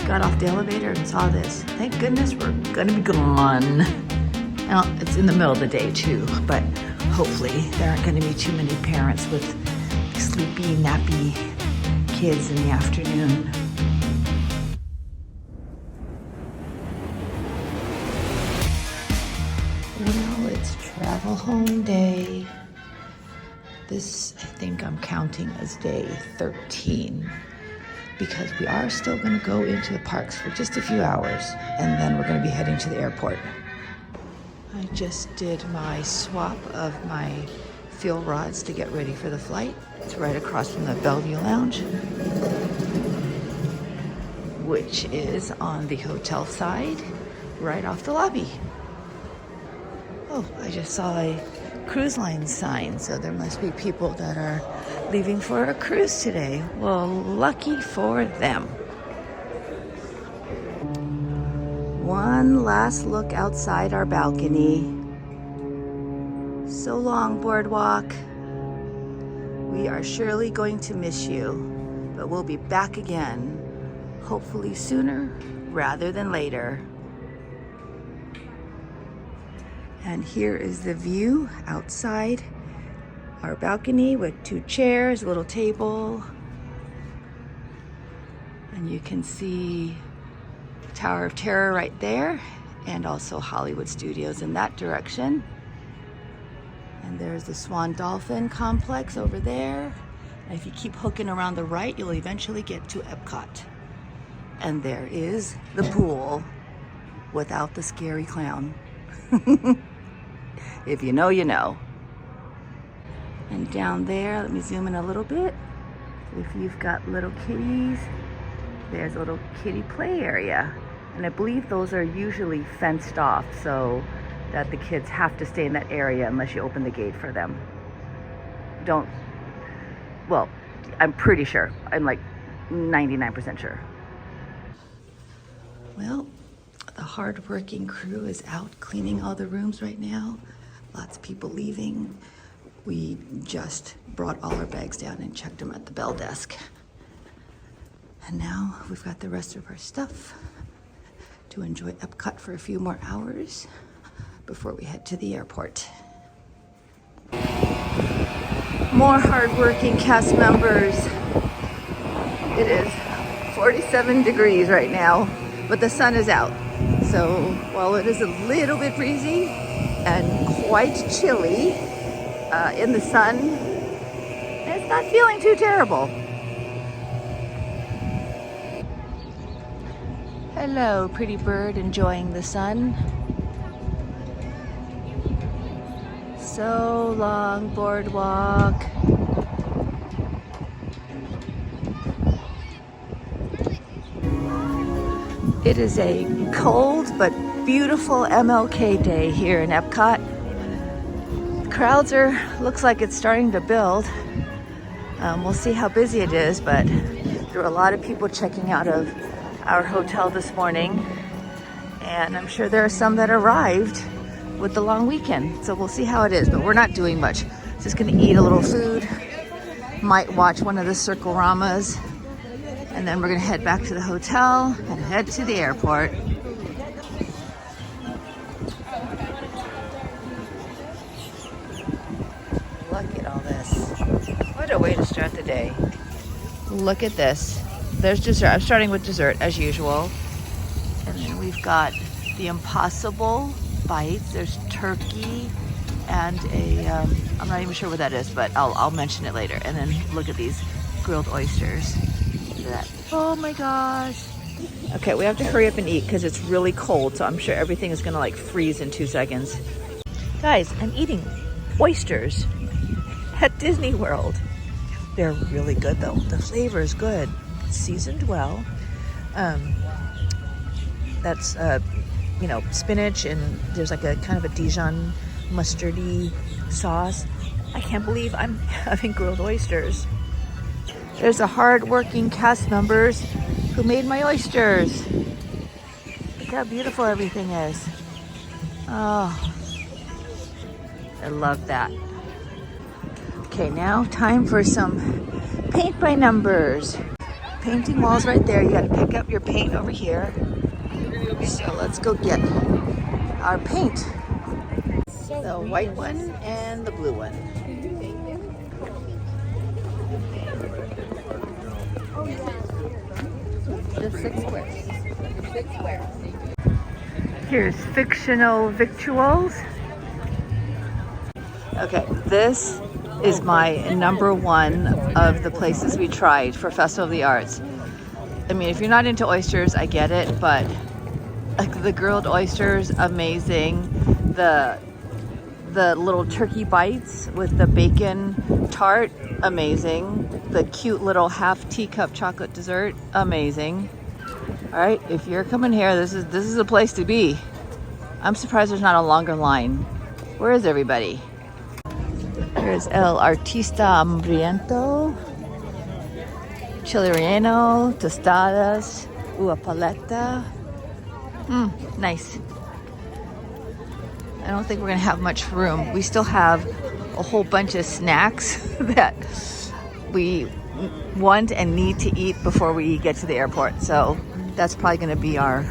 got off the elevator and saw this. Thank goodness we're gonna be gone. Now, it's in the middle of the day too, but hopefully there aren't gonna be too many parents with sleepy, nappy kids in the afternoon. Well, it's travel home day. This, I think I'm counting as day 13, because we are still gonna go into the parks for just a few hours, and then we're gonna be heading to the airport. I just did my swap of my fuel rods to get ready for the flight. It's right across from the Bellevue Lounge, which is on the hotel side, right off the lobby. Oh, I just saw a cruise line sign, so there must be people that are leaving for a cruise today. Well, lucky for them. One last look outside our balcony. So long, boardwalk. We are surely going to miss you, but we'll be back again, hopefully sooner rather than later. And here is the view outside our balcony with 2 chairs, a little table. And you can see Tower of Terror right there, and also Hollywood Studios in that direction. And there's the Swan Dolphin Complex over there. And if you keep hooking around the right, you'll eventually get to Epcot. And there is the pool without the scary clown. If you know, you know. And down there, let me zoom in a little bit. If you've got little kitties, there's a little kitty play area. And I believe those are usually fenced off so that the kids have to stay in that area unless you open the gate for them. Well, I'm pretty sure. I'm like 99% sure. Well, the hard-working crew is out cleaning all the rooms right now. Lots of people leaving. We just brought all our bags down and checked them at the bell desk. And now we've got the rest of our stuff to enjoy Epcot for a few more hours before we head to the airport. More hardworking cast members. It is 47 degrees right now, but the sun is out. So while it is a little bit breezy and quite chilly in the sun, it's not feeling too terrible. Hello, pretty bird, enjoying the sun. So long, boardwalk. It is a cold but beautiful MLK Day here in Epcot. Crowds looks like it's starting to build. We'll see how busy it is, but there were a lot of people checking out of our hotel this morning, and I'm sure there are some that arrived with the long weekend, so we'll see how it is, but we're not doing much. Just gonna eat a little food, might watch one of the Circle-Ramas, and then we're gonna head back to the hotel and head to the airport. Look at all this. What a way to start the day. Look at this. There's dessert. I'm starting with dessert as usual. And then we've got the Impossible bites. There's turkey and I'm not even sure what that is, but I'll mention it later. And then look at these grilled oysters. Look at that. Oh my gosh. Okay, we have to hurry up and eat because it's really cold, so I'm sure everything is gonna like freeze in 2 seconds. Guys, I'm eating oysters at Disney World. They're really good though. The flavor is good. It's seasoned well. That's spinach, and there's like a kind of a Dijon mustardy sauce. I can't believe I'm having grilled oysters. There's the hard-working cast members who made my oysters. Look how beautiful everything is. Oh, I love that. Okay, now time for some paint by numbers. painting walls right there. You gotta pick up your paint over here. So let's go get our paint. The white one and the blue one. Just 6 squares. 6 squares. Here's fictional victuals. Okay, this is my number one of the places we tried for Festival of the Arts. I mean, if you're not into oysters, I get it, but like the grilled oysters, amazing. The little turkey bites with the bacon tart, amazing. The cute little half teacup chocolate dessert, amazing. All right, if you're coming here, this is the place to be. I'm surprised there's not a longer line. Where is everybody? Here's El Artista Hambriento, chile relleno, tostadas, uva paleta. Nice. I don't think we're gonna have much room. We still have a whole bunch of snacks that we want and need to eat before we get to the airport. So that's probably gonna be our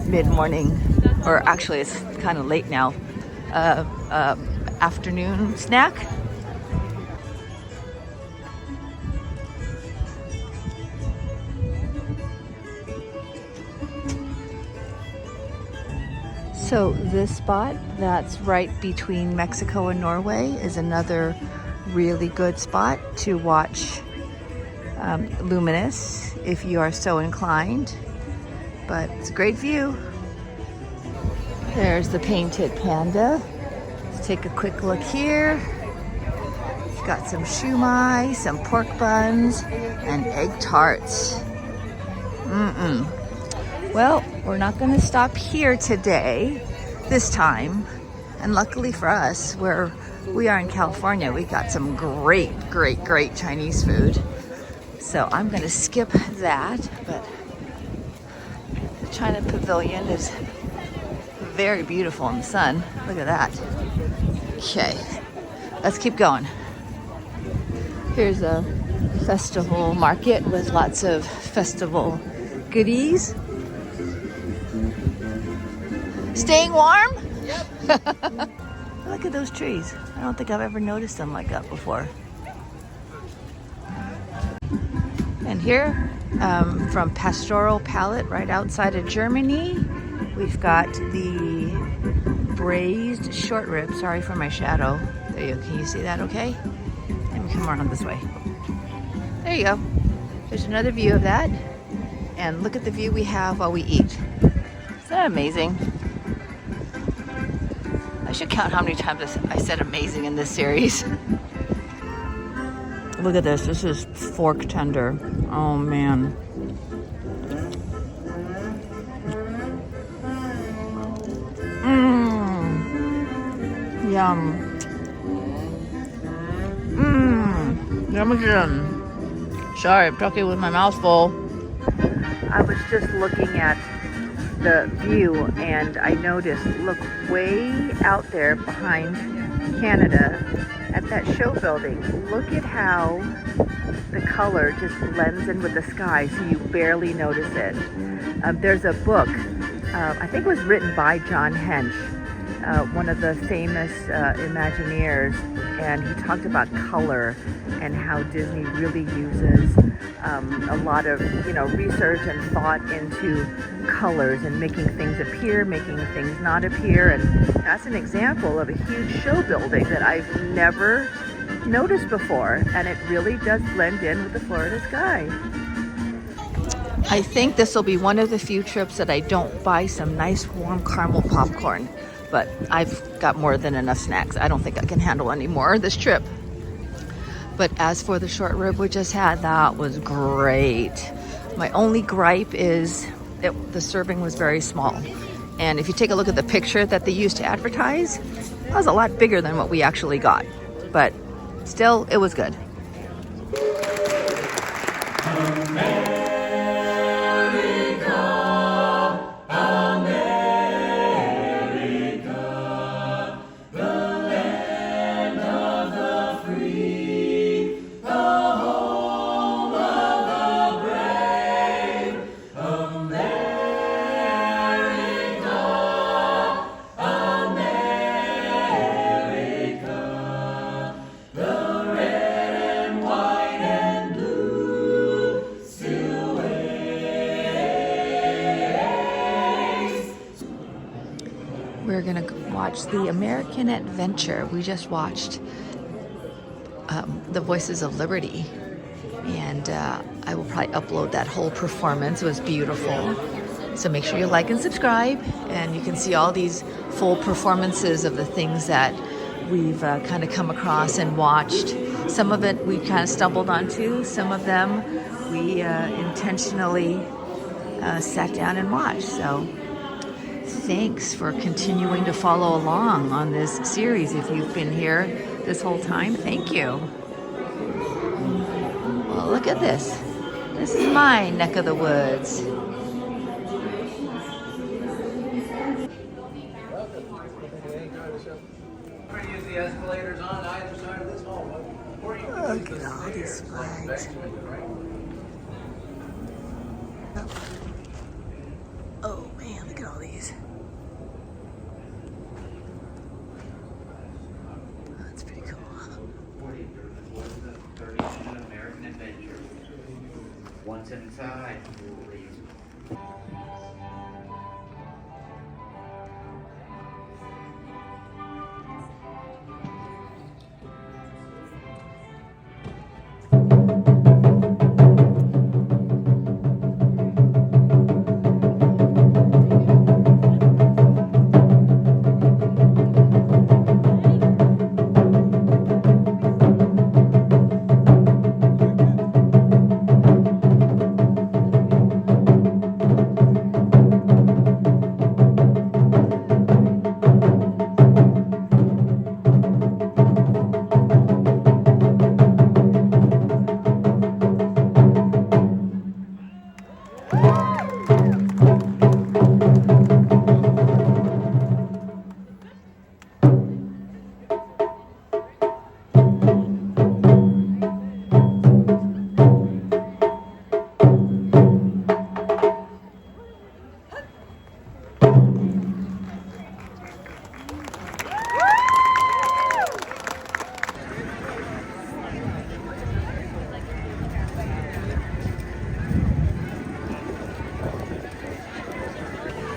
mid-morning, or actually it's kind of late now, afternoon snack. So this spot that's right between Mexico and Norway is another really good spot to watch Luminous if you are so inclined. But it's a great view. There's the painted panda. Let's take a quick look here. It's got some shumai, some pork buns, and egg tarts. Well, we're not going to stop here today, this time. And luckily for us, where we are in California, we got some great Chinese food. So I'm going to skip that, but the China Pavilion is very beautiful in the sun. Look at that. Okay, let's keep going. Here's a festival market with lots of festival goodies. Staying warm? Yep. Look at those trees. I don't think I've ever noticed them like that before. And here, from Pastoral Palette, right outside of Germany, we've got the braised short rib. Sorry for my shadow. There you go. Can you see that okay? Let me come around this way. There you go. There's another view of that. And look at the view we have while we eat. Isn't that amazing? I should count how many times I said amazing in this series. Look at this. This is fork tender. Oh man. Yum. Yum. Sorry, I'm talking with my mouth full. I was just looking at the view and I noticed, look way out there behind Canada at that show building. Look at how the color just blends in with the sky so you barely notice it. There's a book, I think it was written by John Hench, one of the famous Imagineers, and he talked about color and how Disney really uses a lot of research and thought into colors and making things appear, making things not appear. And that's an example of a huge show building that I've never noticed before, and it really does blend in with the Florida sky. I think this will be one of the few trips that I don't buy some nice warm caramel popcorn, but I've got more than enough snacks. I don't think I can handle any more this trip. But as for the short rib we just had, that was great. My only gripe is the serving was very small. And if you take a look at the picture that they used to advertise, it was a lot bigger than what we actually got. But still, it was good. gonna watch The American Adventure. We just watched The Voices of Liberty, and I will probably upload that whole performance. It was beautiful. So make sure you like and subscribe, and you can see all these full performances of the things that we've kind of come across and watched. Some of it we kind of stumbled onto, some of them we intentionally sat down and watched. So thanks for continuing to follow along on this series. If you've been here this whole time, thank you. Well, look at this. This is my neck of the woods. Use the escalators on either side of this hall. Look at all these flags. Oh man, look at all these. That's pretty cool. American Adventure. Once inside, we'll leave.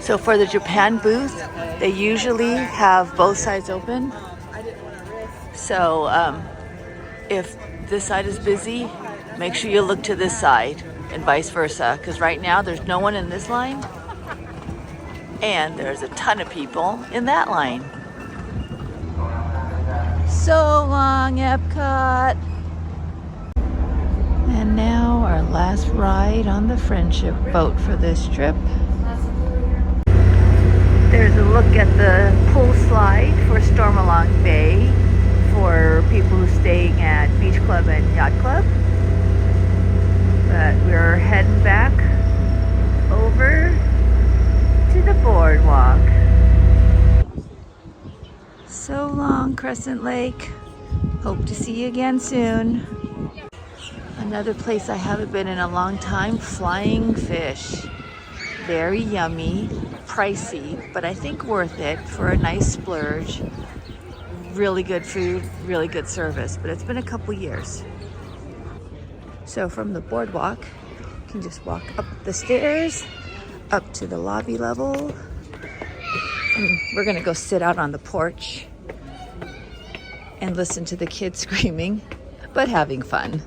So for the Japan booth, they usually have both sides open. So if this side is busy, make sure you look to this side and vice versa. Because right now there's no one in this line, and there's a ton of people in that line. So long, Epcot. And now our last ride on the Friendship boat for this trip. There's a look at the pool slide for Stormalong Bay for people who are staying at Beach Club and Yacht Club. But we're heading back over to the boardwalk. So long, Crescent Lake. Hope to see you again soon. Another place I haven't been in a long time, Flying Fish. Very yummy, pricey, but I think worth it for a nice splurge. Really good food, really good service, but it's been a couple years. So from the boardwalk, you can just walk up the stairs, up to the lobby level. And we're gonna go sit out on the porch and listen to the kids screaming, but having fun.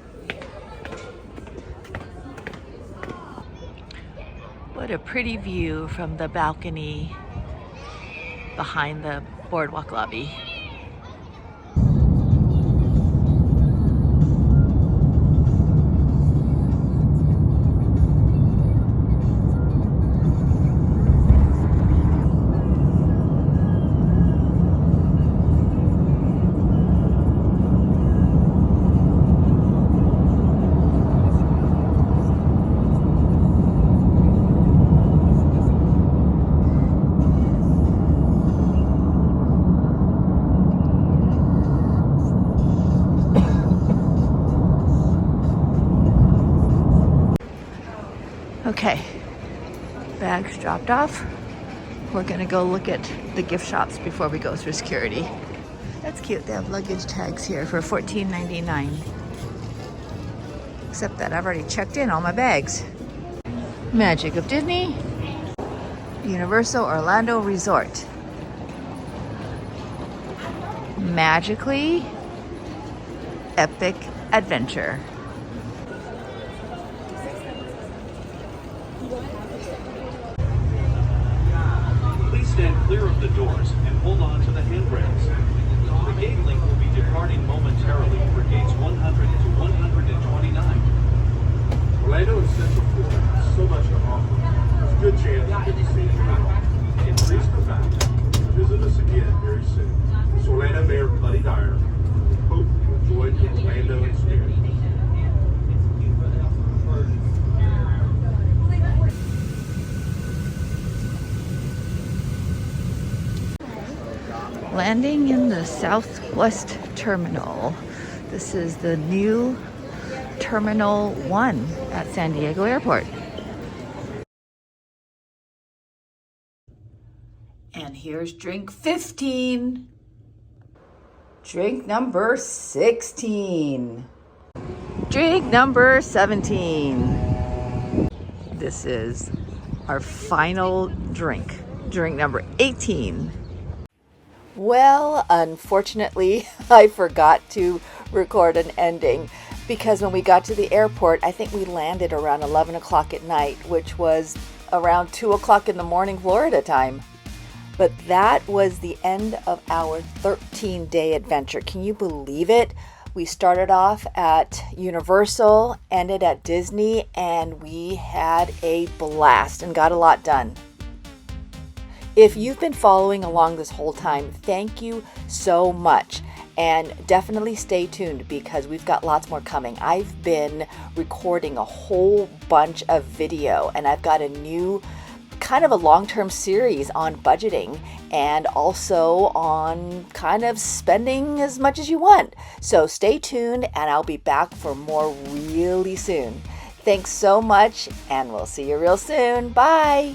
What a pretty view from the balcony behind the boardwalk lobby. Okay, bags dropped off. We're gonna go look at the gift shops before we go through security. That's cute, they have luggage tags here for $14.99. Except that I've already checked in all my bags. Magic of Disney, Universal Orlando Resort. magically epic adventure. Please stand clear of the doors and hold on to the handrails. The gate link will be departing momentarily for gates 100 to 129. Orlando and Central Florida has so much to offer. There's a good chance you get to see it all. Increase the fact. Visit us again very soon. This is Orlando Mayor Buddy Dyer. Hope you enjoyed the Orlando experience. Landing in the Southwest Terminal. This is the new Terminal 1 at San Diego Airport. And here's drink 15. Drink number 16. Drink number 17. This is our final drink. Drink number 18. Well, unfortunately, I forgot to record an ending because when we got to the airport, I think we landed around 11 o'clock at night, which was around 2 o'clock in the morning Florida time. But that was the end of our 13-day adventure. Can you believe it? We started off at Universal, ended at Disney, and we had a blast and got a lot done. If you've been following along this whole time, thank you so much. And definitely stay tuned because we've got lots more coming. I've been recording a whole bunch of video and I've got a new kind of a long-term series on budgeting and also on kind of spending as much as you want. So stay tuned and I'll be back for more really soon. Thanks so much and we'll see you real soon. Bye.